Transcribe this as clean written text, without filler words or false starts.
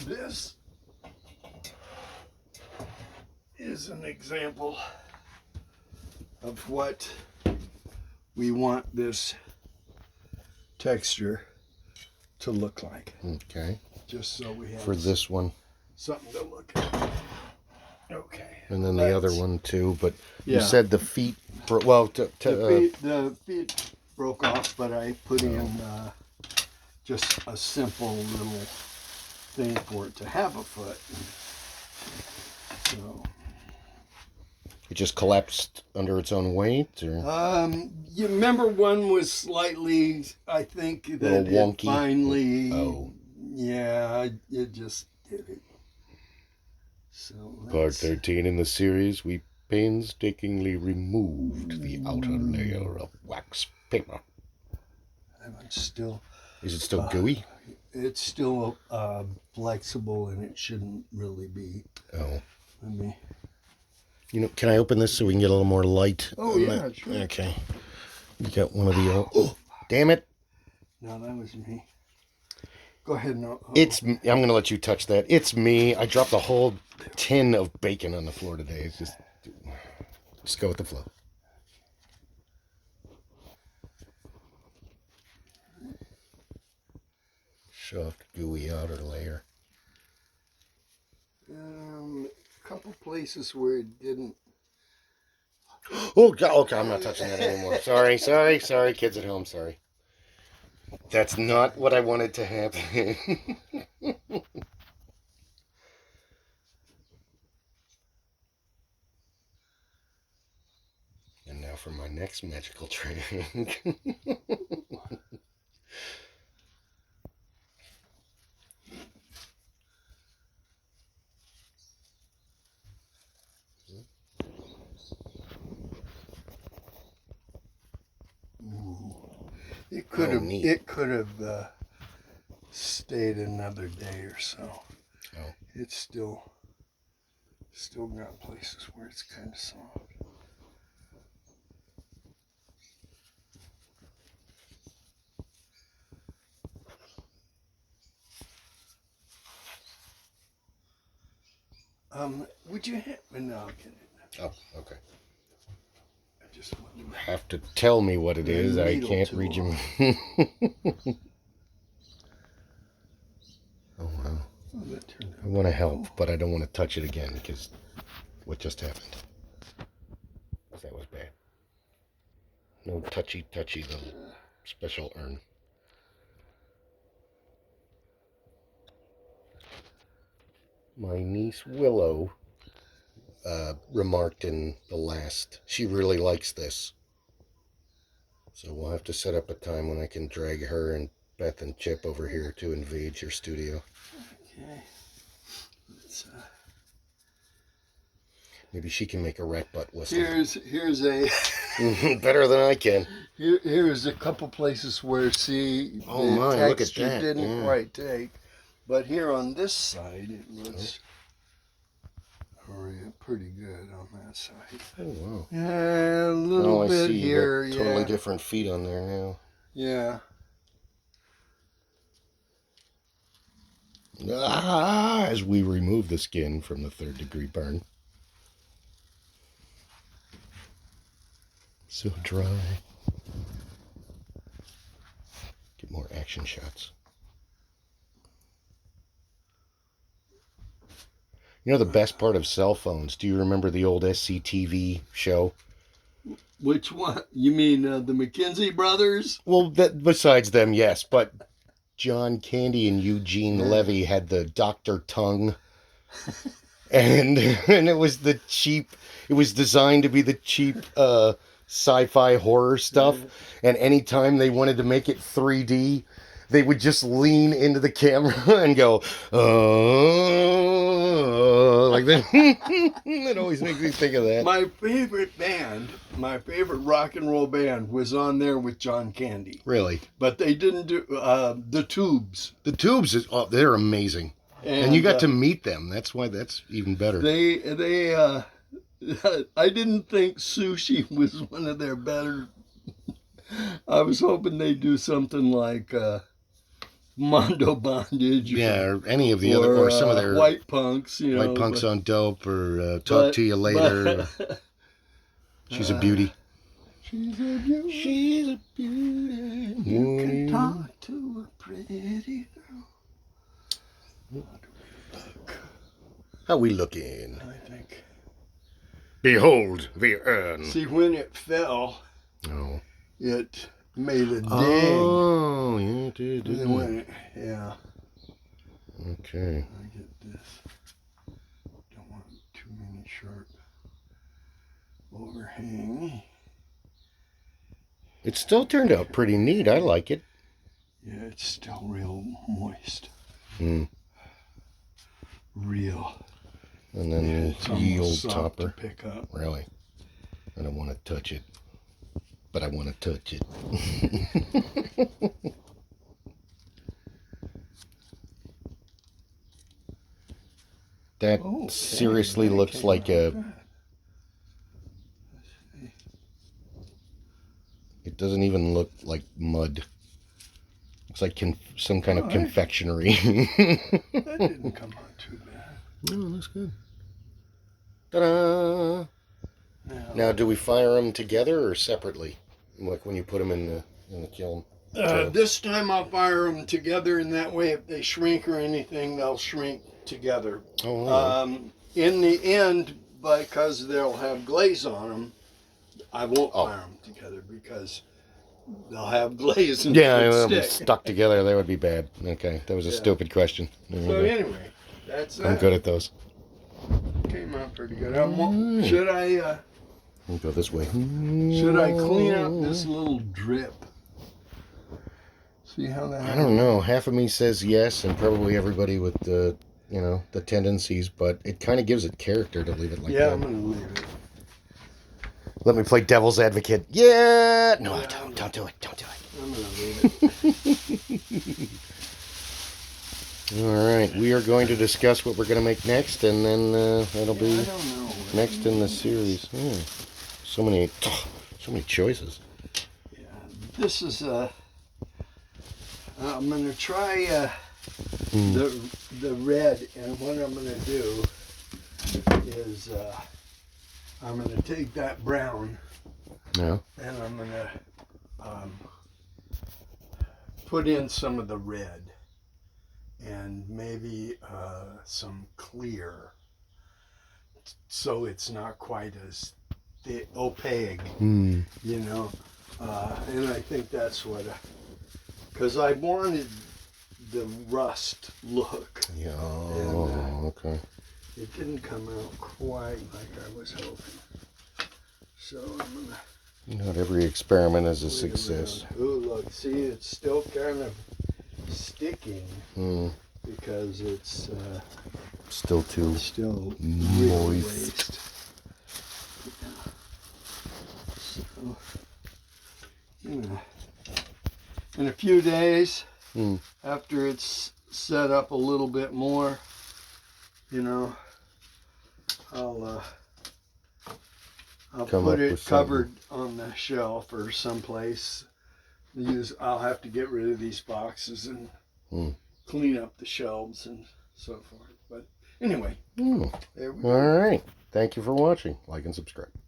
This is an example of what we want this texture to look like. Okay. Just so we have for this one. Something to look at. Okay. And then the other one too, but yeah. You said the feet, the feet broke off, but I put in just a simple little thing for it to have a foot. So it just collapsed under its own weight, or? You remember one was slightly, I think that it finally, yeah, it just did it. So Part 13 in the series, we painstakingly removed the outer layer of wax paper. It's still. Is it still gooey? It's still flexible, and it shouldn't really be. Oh. Let me. You know, can I open this so we can get a little more light? Oh yeah, sure. Okay. You got one of the old. Oh, damn it! No, that was me. Go ahead. No. It's. I'm gonna let you touch that. It's me. I dropped a whole tin of bacon on the floor today. It's just go with the flow. Soft, gooey outer layer. A couple places where it didn't. Oh God! Okay, I'm not touching that anymore. Sorry, kids at home. Sorry. That's not what I wanted to happen. And now for my next magical trick. It could have stayed another day or so. Oh. It's still got places where it's kind of soft. Would you have? No, I'll get it. Oh, okay. I just want to have to tell me what it is. I can't read you. Oh wow. I want to help, but I don't want to touch it again because what just happened? That was bad. No touchy little special urn. My niece Willow remarked in the last, she really likes this. So we'll have to set up a time when I can drag her and Beth and Chip over here to invade your studio. Okay. Maybe she can make a rat butt whistle. Here's a better than I can. Here's a couple places where the texture didn't quite take, but here on this side it looks pretty good on that side. Oh wow! Yeah, a little bit here. Totally different feet on there now. Yeah. As we remove the skin from the 3rd-degree burn. So dry. Get more action shots. You know the best part of cell phones? Do you remember the old SCTV show? Which one? You mean the McKinsey brothers? Well, besides them, yes, but John Candy and Eugene Levy had the Dr. Tongue, and it was it was designed to be the cheap sci-fi horror stuff, and anytime they wanted to make it 3D, they would just lean into the camera and go, oh, like that. It always makes me think of that. My favorite rock and roll band was on there with John Candy. Really? But they didn't do the Tubes. The Tubes, they're amazing. And you got to meet them. That's why that's even better. I didn't think Sushi was one of their better. I was hoping they'd do something like Mondo Bondage. Yeah, or any of the other, or some of their White Punks, you know. White Punks on Dope, or Talk to You Later. She's a beauty. She's a beauty. She's a beauty. You can talk to a pretty girl. How we looking? I think. Behold the urn. See, when it fell, it made a ding. Oh, yeah, it did. Yeah. Okay. I get this. Don't want too many sharp overhang. It still turned out pretty neat. I like it. Yeah, it's still real moist. Real. And then the yield topper. To pick up. Really? I don't want to touch it. But I want to touch it. That seriously looks like a... It doesn't even look like mud. Looks like some kind of confectionery. That didn't come out too bad. No, that's good. Ta-da! Now, do we fire them together or separately? Like when you put them in the kiln? This time I'll fire them together, and that way if they shrink or anything, they'll shrink together. In the end, because they'll have glaze on them, I won't fire them together because they'll have glaze and they'll be stick. stuck together. That would be bad. Okay, that was a stupid question. So anyway, that's that. I'm good at those. Came out pretty good. Should I... We'll go this way. Should I clean up this little drip? See how that... I don't know. Half of me says yes, and probably everybody with the, the tendencies, but it kind of gives it character to leave it like that. Yeah, I'm going to leave it. Let me play devil's advocate. Yeah! No, don't do it. Don't do it. I'm going to leave it. All right. We are going to discuss what we're going to make next, and then it'll be next in the series. Yeah. So many choices. Yeah. This is I'm going to try the red, and what I'm going to do is I'm going to take that brown and I'm going to put in some of the red and maybe some clear so it's not quite as opaque, and I think that's what because I wanted the rust look. Yeah. And, okay. It didn't come out quite like I was hoping. So I'm gonna... Not every experiment is a success. Ooh, look, see, it's still kind of sticking because it's still too moist. So, in a few days, after it's set up a little bit more, I'll put it covered on the shelf or someplace. I'll have to get rid of these boxes and clean up the shelves and so forth. But anyway, there we go. All right. Thank you for watching. Like and subscribe.